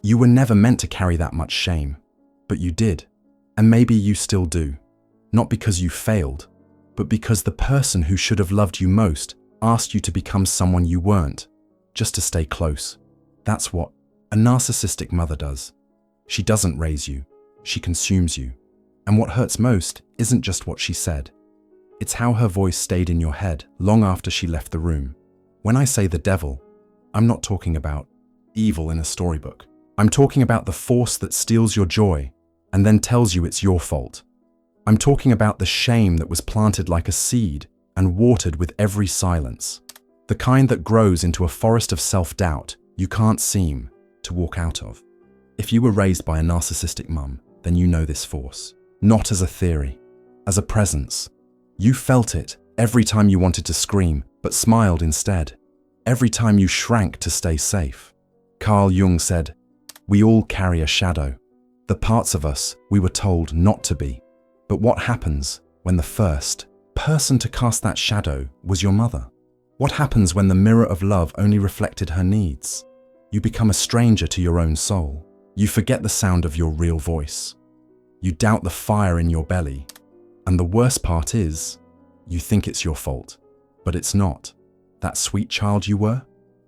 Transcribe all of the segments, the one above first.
You were never meant to carry that much shame, but you did. And maybe you still do. Not because you failed, but because the person who should have loved you most asked you to become someone you weren't, just to stay close. That's what a narcissistic mother does. She doesn't raise you, she consumes you. And what hurts most isn't just what she said. It's how her voice stayed in your head long after she left the room. When I say the devil, I'm not talking about evil in a storybook. I'm talking about the force that steals your joy and then tells you it's your fault. I'm talking about the shame that was planted like a seed and watered with every silence. The kind that grows into a forest of self-doubt you can't seem to walk out of. If you were raised by a narcissistic mum, then you know this force. Not as a theory, as a presence. You felt it every time you wanted to scream, but smiled instead. Every time you shrank to stay safe. Carl Jung said, "We all carry a shadow. The parts of us we were told not to be." But what happens when the first person to cast that shadow was your mother? What happens when the mirror of love only reflected her needs? You become a stranger to your own soul. You forget the sound of your real voice. You doubt the fire in your belly. And the worst part is, you think it's your fault. But it's not. That sweet child you were,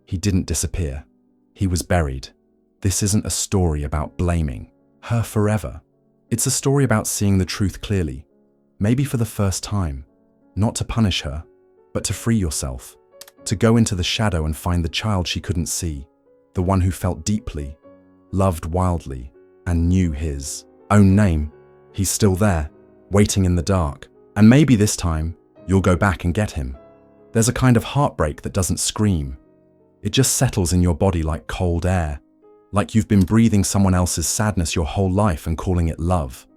he didn't disappear. He was buried. This isn't a story about blaming her forever. It's a story about seeing the truth clearly, maybe for the first time, not to punish her, but to free yourself, to go into the shadow and find the child she couldn't see, the one who felt deeply, loved wildly, and knew his own name. He's still there, waiting in the dark, and maybe this time you'll go back and get him. There's a kind of heartbreak that doesn't scream. It just settles in your body like cold air, like you've been breathing someone else's sadness your whole life and calling it love.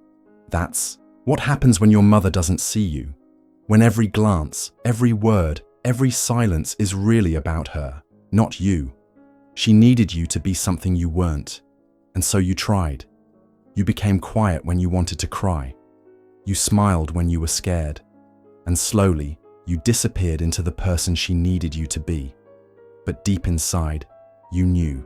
That's what happens when your mother doesn't see you, when every glance, every word, every silence is really about her, not you. She needed you to be something you weren't, and so you tried. You became quiet when you wanted to cry. You smiled when you were scared, and slowly you disappeared into the person she needed you to be. But deep inside, you knew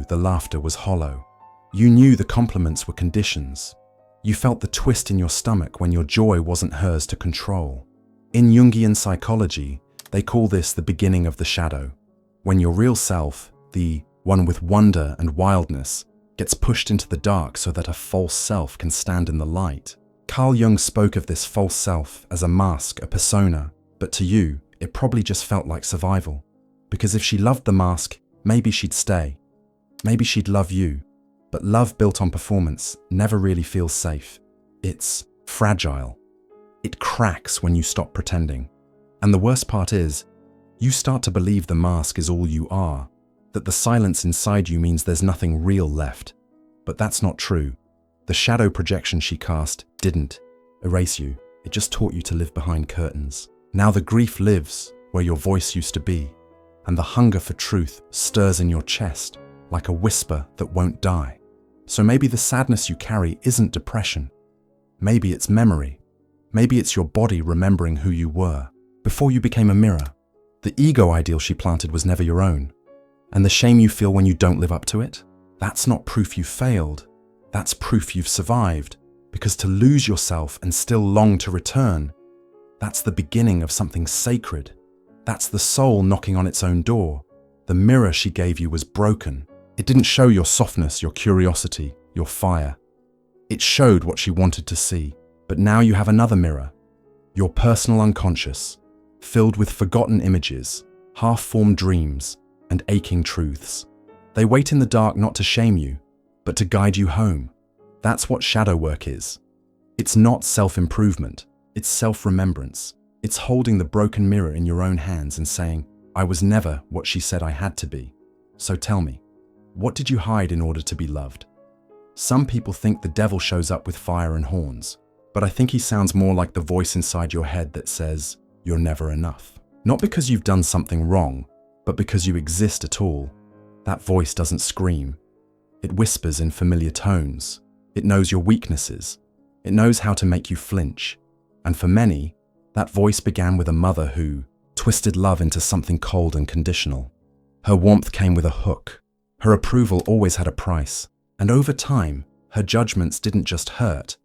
the laughter was hollow. You knew the compliments were conditions. You felt the twist in your stomach when your joy wasn't hers to control. In Jungian psychology, they call this the beginning of the shadow, when your real self, the one with wonder and wildness, gets pushed into the dark so that a false self can stand in the light. Carl Jung spoke of this false self as a mask, a persona, but to you, it probably just felt like survival. Because if she loved the mask, maybe she'd stay. Maybe she'd love you. But love built on performance never really feels safe. It's fragile. It cracks when you stop pretending. And the worst part is, you start to believe the mask is all you are, that the silence inside you means there's nothing real left. But that's not true. The shadow projection she cast didn't erase you. It just taught you to live behind curtains. Now the grief lives where your voice used to be, and the hunger for truth stirs in your chest like a whisper that won't die. So maybe the sadness you carry isn't depression. Maybe it's memory. Maybe it's your body remembering who you were before you became a mirror. The ego ideal she planted was never your own. And the shame you feel when you don't live up to it, that's not proof you failed. That's proof you've survived. Because to lose yourself and still long to return, that's the beginning of something sacred. That's the soul knocking on its own door. The mirror she gave you was broken. It didn't show your softness, your curiosity, your fire. It showed what she wanted to see. But now you have another mirror, your personal unconscious, filled with forgotten images, half-formed dreams, and aching truths. They wait in the dark not to shame you, but to guide you home. That's what shadow work is. It's not self-improvement, it's self-remembrance. It's holding the broken mirror in your own hands and saying, I was never what she said I had to be. So tell me, what did you hide in order to be loved? Some people think the devil shows up with fire and horns, but I think he sounds more like the voice inside your head that says, you're never enough. Not because you've done something wrong, but because you exist at all. That voice doesn't scream. It whispers in familiar tones. It knows your weaknesses. It knows how to make you flinch. And for many, that voice began with a mother who twisted love into something cold and conditional. Her warmth came with a hook, Her approval always had a price, and over time, her judgments didn't just hurt,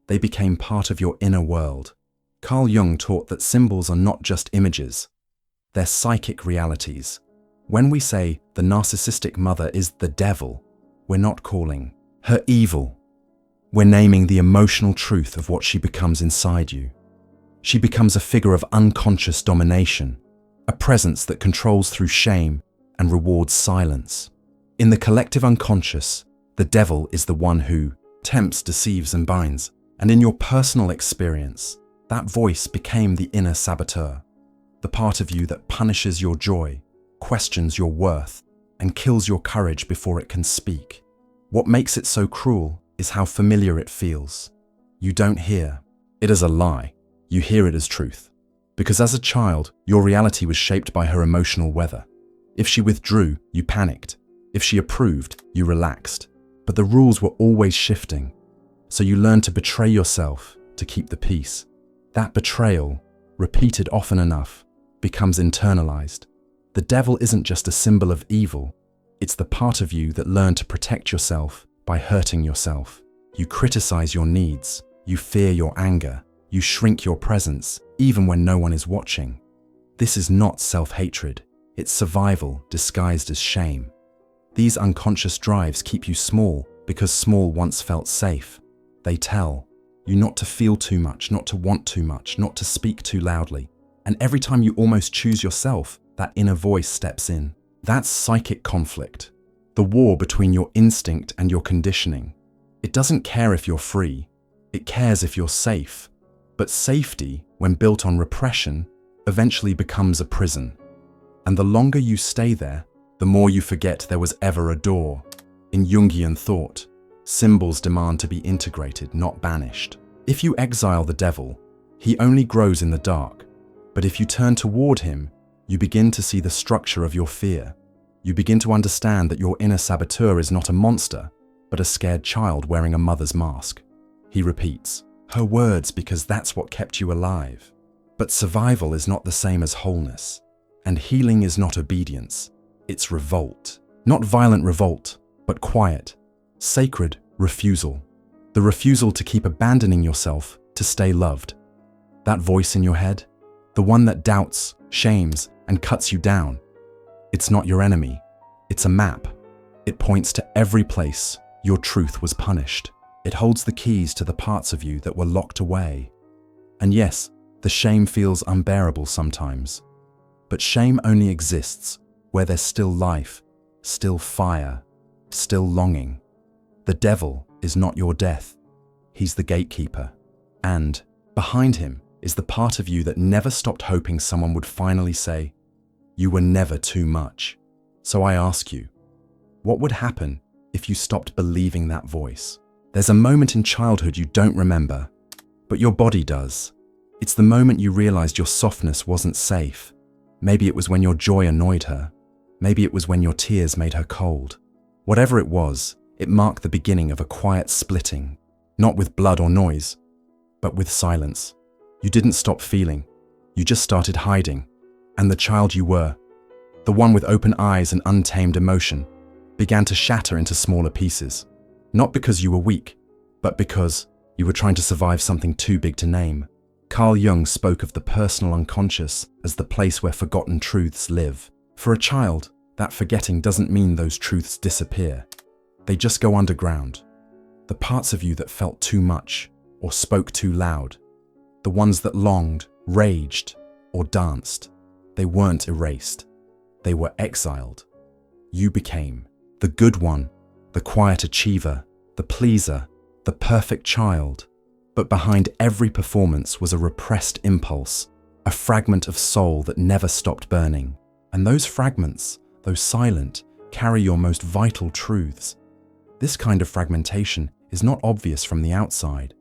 they became part of your inner world. Carl Jung taught that symbols are not just images, they're psychic realities. When we say the narcissistic mother is the devil, we're not calling her evil. We're naming the emotional truth of what she becomes inside you. She becomes a figure of unconscious domination, a presence that controls through shame and rewards silence. In the collective unconscious, the devil is the one who tempts, deceives, and binds. And in your personal experience, that voice became the inner saboteur, the part of you that punishes your joy, questions your worth, and kills your courage before it can speak. What makes it so cruel is how familiar it feels. You don't hear it as a lie, you hear it as truth. Because as a child, your reality was shaped by her emotional weather. If she withdrew, you panicked. If she approved, you relaxed. But the rules were always shifting. So you learned to betray yourself to keep the peace. That betrayal, repeated often enough, becomes internalized. The devil isn't just a symbol of evil. It's the part of you that learned to protect yourself by hurting yourself. You criticize your needs. You fear your anger. You shrink your presence, even when no one is watching. This is not self-hatred. It's survival disguised as shame. These unconscious drives keep you small because small once felt safe. They tell you not to feel too much, not to want too much, not to speak too loudly. And every time you almost choose yourself, that inner voice steps in. That's psychic conflict, the war between your instinct and your conditioning. It doesn't care if you're free, it cares if you're safe. But safety, when built on repression, eventually becomes a prison. And the longer you stay there, the more you forget there was ever a door. In Jungian thought, symbols demand to be integrated, not banished. If you exile the devil, he only grows in the dark. But if you turn toward him, you begin to see the structure of your fear. You begin to understand that your inner saboteur is not a monster, but a scared child wearing a mother's mask. He repeats her words because that's what kept you alive. But survival is not the same as wholeness. And healing is not obedience. It's revolt. Not violent revolt, but quiet, sacred refusal. The refusal to keep abandoning yourself to stay loved. That voice in your head, the one that doubts, shames, and cuts you down. It's not your enemy. It's a map. It points to every place your truth was punished. It holds the keys to the parts of you that were locked away. And yes, the shame feels unbearable sometimes. But shame only exists where there's still life, still fire, still longing. The devil is not your death. He's the gatekeeper. And behind him is the part of you that never stopped hoping someone would finally say, "You were never too much." So I ask you, what would happen if you stopped believing that voice? There's a moment in childhood you don't remember, but your body does. It's the moment you realized your softness wasn't safe. Maybe it was when your joy annoyed her. Maybe it was when your tears made her cold. Whatever it was, it marked the beginning of a quiet splitting, not with blood or noise, but with silence. You didn't stop feeling, you just started hiding. And the child you were, the one with open eyes and untamed emotion, began to shatter into smaller pieces. Not because you were weak, but because you were trying to survive something too big to name. Carl Jung spoke of the personal unconscious as the place where forgotten truths live. For a child, that forgetting doesn't mean those truths disappear. They just go underground. The parts of you that felt too much or spoke too loud, the ones that longed, raged, or danced, they weren't erased. They were exiled. You became the good one, the quiet achiever, the pleaser, the perfect child. But behind every performance was a repressed impulse, a fragment of soul that never stopped burning. And those fragments, though silent, carry your most vital truths. This kind of fragmentation is not obvious from the outside.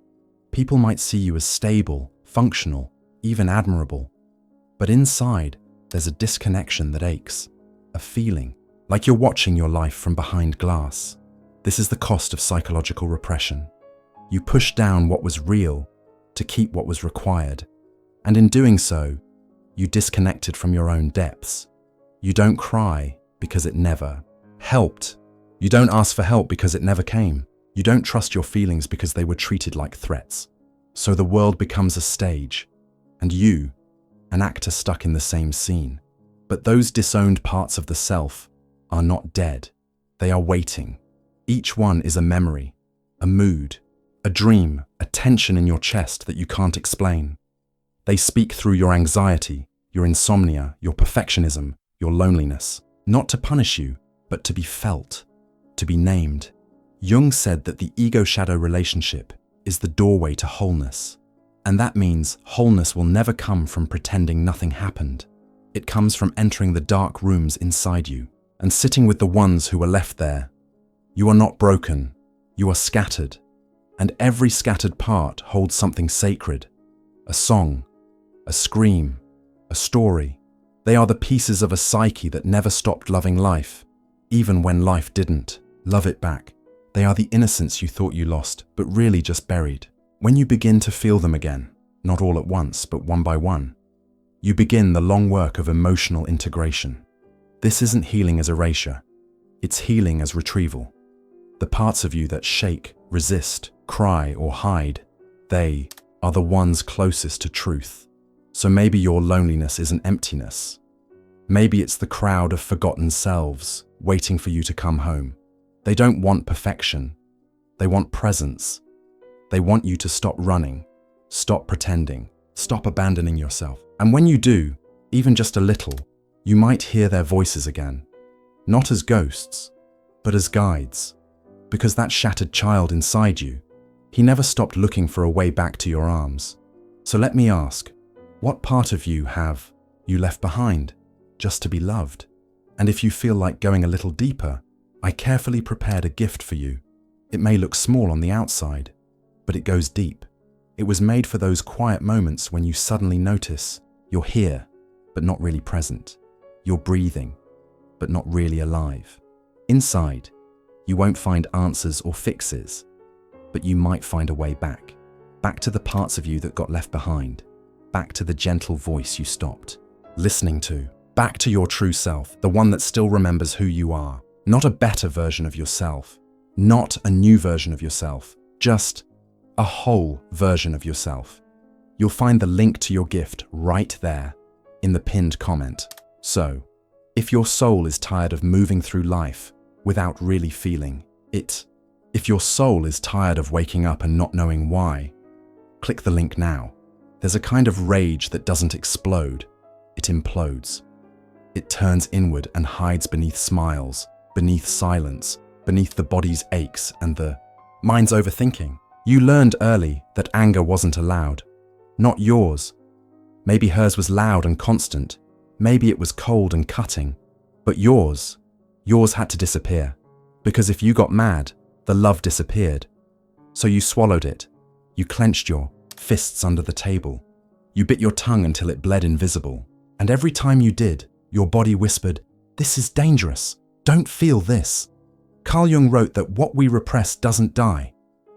People might see you as stable, functional, even admirable. But inside, there's a disconnection that aches, a feeling, like you're watching your life from behind glass. This is the cost of psychological repression. You push down what was real to keep what was required. And in doing so, you disconnected from your own depths. You don't cry because it never helped. You don't ask for help because it never came. You don't trust your feelings because they were treated like threats. So the world becomes a stage, and you, an actor stuck in the same scene. But those disowned parts of the self are not dead. They are waiting. Each one is a memory, a mood, a dream, a tension in your chest that you can't explain. They speak through your anxiety, your insomnia, your perfectionism, your loneliness, not to punish you, but to be felt, to be named. Jung said that the ego-shadow relationship is the doorway to wholeness. And that means wholeness will never come from pretending nothing happened. It comes from entering the dark rooms inside you and sitting with the ones who were left there. You are not broken. You are scattered. And every scattered part holds something sacred. A song, a scream, a story. They are the pieces of a psyche that never stopped loving life, even when life didn't. Love it back. They are the innocence you thought you lost, but really just buried. When you begin to feel them again, not all at once, but one by one, you begin the long work of emotional integration. This isn't healing as erasure. It's healing as retrieval. The parts of you that shake, resist, cry, or hide, they are the ones closest to truth. So maybe your loneliness isn't emptiness. Maybe it's the crowd of forgotten selves waiting for you to come home. They don't want perfection. They want presence. They want you to stop running, stop pretending, stop abandoning yourself. And when you do, even just a little, you might hear their voices again. Not as ghosts, but as guides. Because that shattered child inside you, he never stopped looking for a way back to your arms. So let me ask, what part of you have you left behind just to be loved? And if you feel like going a little deeper, I carefully prepared a gift for you. It may look small on the outside, but it goes deep. It was made for those quiet moments when you suddenly notice you're here, but not really present. You're breathing, but not really alive. Inside, you won't find answers or fixes, but you might find a way back. Back to the parts of you that got left behind. Back to the gentle voice you stopped listening to. Back to your true self, the one that still remembers who you are. Not a better version of yourself. Not a new version of yourself. Just a whole version of yourself. You'll find the link to your gift right there in the pinned comment. So, if your soul is tired of moving through life without really feeling it, if your soul is tired of waking up and not knowing why, click the link now. There's a kind of rage that doesn't explode, it implodes. It turns inward and hides beneath smiles, beneath silence, beneath the body's aches and the mind's overthinking. You learned early that anger wasn't allowed. Not yours. Maybe hers was loud and constant. Maybe it was cold and cutting. But yours had to disappear. Because if you got mad, the love disappeared. So you swallowed it. You clenched your fists under the table. You bit your tongue until it bled invisible. And every time you did, your body whispered, "This is dangerous. Don't feel this." Carl Jung wrote that what we repress doesn't die.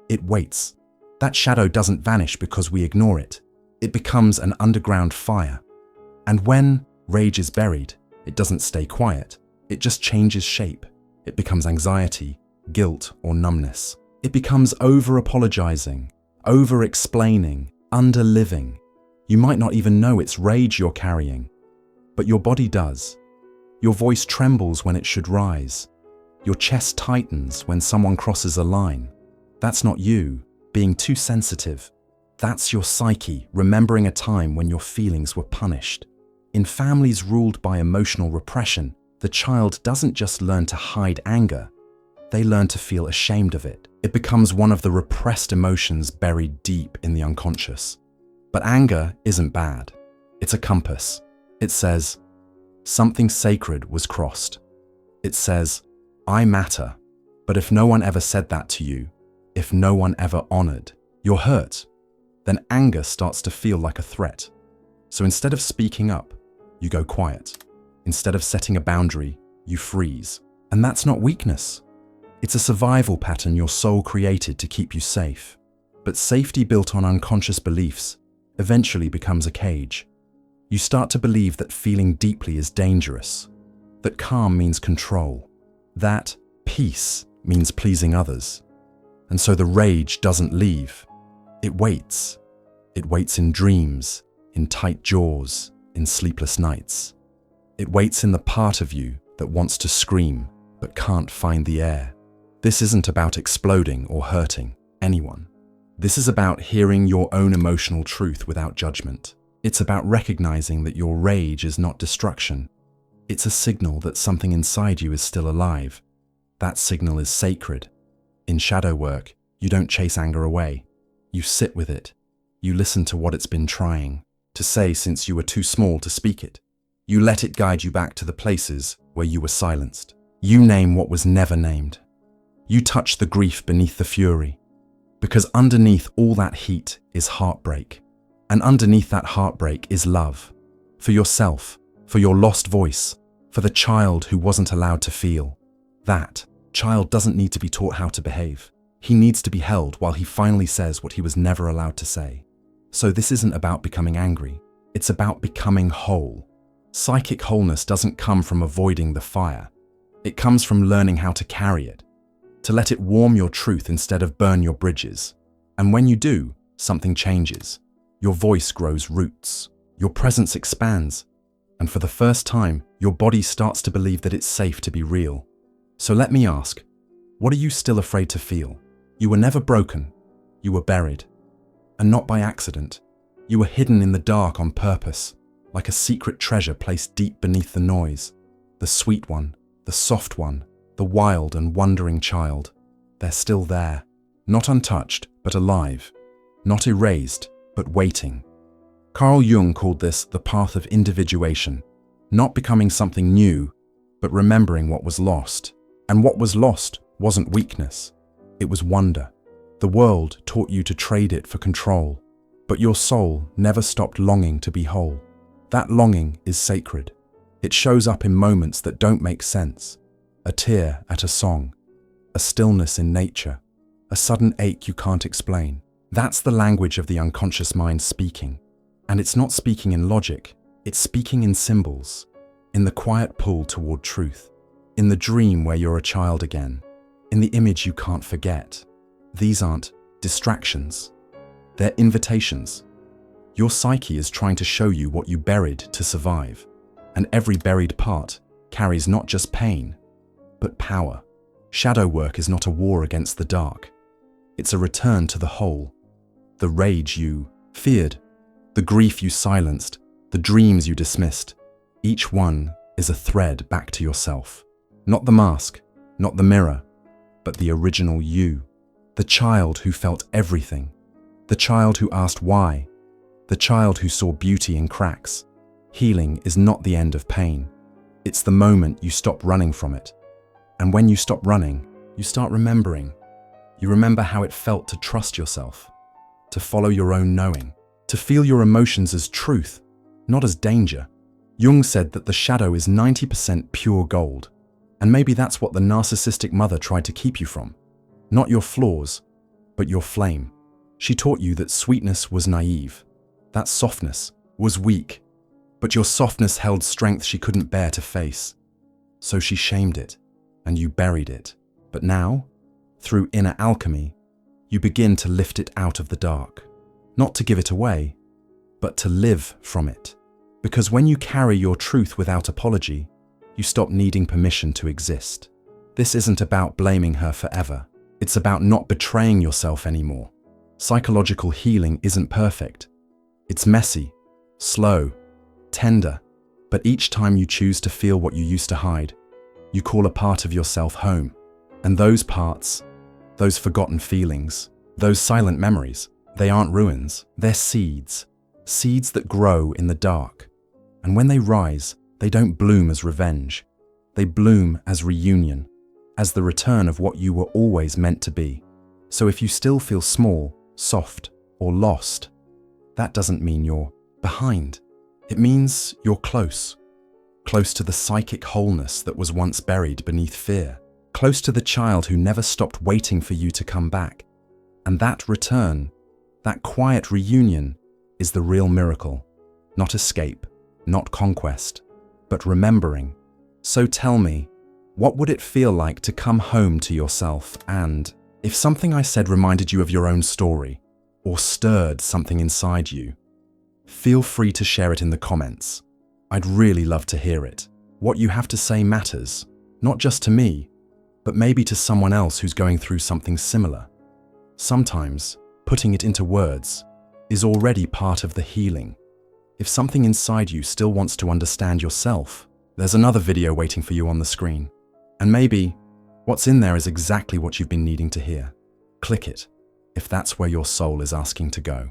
It waits. That shadow doesn't vanish because we ignore it. It becomes an underground fire. And when rage is buried, it doesn't stay quiet. It just changes shape. It becomes anxiety, guilt, or numbness. It becomes over-apologizing, over-explaining, under-living. You might not even know it's rage you're carrying, but your body does. Your voice trembles when it should rise. Your chest tightens when someone crosses a line. That's not you being too sensitive. That's your psyche remembering a time when your feelings were punished. In families ruled by emotional repression, the child doesn't just learn to hide anger, they learn to feel ashamed of it. It becomes one of the repressed emotions buried deep in the unconscious. But anger isn't bad. It's a compass. It says, something sacred was crossed. It says, I matter. But if no one ever said that to you, if no one ever honored your hurt, then anger starts to feel like a threat. So instead of speaking up, you go quiet. Instead of setting a boundary, you freeze. And that's not weakness. It's a survival pattern your soul created to keep you safe. But safety built on unconscious beliefs eventually becomes a cage. You start to believe that feeling deeply is dangerous, that calm means control, that peace means pleasing others. And so the rage doesn't leave. It waits. It waits in dreams, in tight jaws, in sleepless nights. It waits in the part of you that wants to scream but can't find the air. This isn't about exploding or hurting anyone. This is about hearing your own emotional truth without judgment. It's about recognizing that your rage is not destruction. It's a signal that something inside you is still alive. That signal is sacred. In shadow work, you don't chase anger away. You sit with it. You listen to what it's been trying to say since you were too small to speak it. You let it guide you back to the places where you were silenced. You name what was never named. You touch the grief beneath the fury. Because underneath all that heat is heartbreak. And underneath that heartbreak is love. For yourself, for your lost voice, for the child who wasn't allowed to feel. That child doesn't need to be taught how to behave. He needs to be held while he finally says what he was never allowed to say. So this isn't about becoming angry. It's about becoming whole. Psychic wholeness doesn't come from avoiding the fire. It comes from learning how to carry it, to let it warm your truth instead of burn your bridges. And when you do, something changes. Your voice grows roots. Your presence expands. And for the first time, your body starts to believe that it's safe to be real. So let me ask, what are you still afraid to feel? You were never broken. You were buried. And not by accident. You were hidden in the dark on purpose, like a secret treasure placed deep beneath the noise. The sweet one, the soft one, the wild and wondering child. They're still there. Not untouched, but alive. Not erased, but waiting. Carl Jung called this the path of individuation. Not becoming something new, but remembering what was lost. And what was lost wasn't weakness. It was wonder. The world taught you to trade it for control, but your soul never stopped longing to be whole. That longing is sacred. It shows up in moments that don't make sense. A tear at a song, a stillness in nature, a sudden ache you can't explain. That's the language of the unconscious mind speaking. And it's not speaking in logic, it's speaking in symbols, in the quiet pull toward truth, in the dream where you're a child again, in the image you can't forget. These aren't distractions, they're invitations. Your psyche is trying to show you what you buried to survive, and every buried part carries not just pain, but power. Shadow work is not a war against the dark. It's a return to the whole. The rage you feared, the grief you silenced, the dreams you dismissed. Each one is a thread back to yourself. Not the mask, not the mirror, but the original you. The child who felt everything. The child who asked why. The child who saw beauty in cracks. Healing is not the end of pain. It's the moment you stop running from it. And when you stop running, you start remembering. You remember how it felt to trust yourself, to follow your own knowing, to feel your emotions as truth, not as danger. Jung said that the shadow is 90% pure gold. And maybe that's what the narcissistic mother tried to keep you from. Not your flaws, but your flame. She taught you that sweetness was naive, that softness was weak, but your softness held strength she couldn't bear to face. So she shamed it, and you buried it. But now, through inner alchemy, you begin to lift it out of the dark. Not to give it away, but to live from it. Because when you carry your truth without apology, you stop needing permission to exist. This isn't about blaming her forever. It's about not betraying yourself anymore. Psychological healing isn't perfect. It's messy, slow, tender, but each time you choose to feel what you used to hide, you call a part of yourself home. And those parts, those forgotten feelings, those silent memories, they aren't ruins, they're seeds. Seeds that grow in the dark. And when they rise, they don't bloom as revenge. They bloom as reunion, as the return of what you were always meant to be. So if you still feel small, soft, or lost, that doesn't mean you're behind. It means you're close. Close to the psychic wholeness that was once buried beneath fear. Close to the child who never stopped waiting for you to come back. And that return, that quiet reunion, is the real miracle. Not escape, not conquest, but remembering. So tell me, What would it feel like to come home to yourself and, if something I said reminded you of your own story or stirred something inside you, feel free to share it in the comments. I'd really love to hear it. What you have to say matters, not just to me, but maybe to someone else who's going through something similar. Sometimes, putting it into words is already part of the healing. If something inside you still wants to understand yourself, there's another video waiting for you on the screen. And maybe what's in there is exactly what you've been needing to hear. Click it, if that's where your soul is asking to go.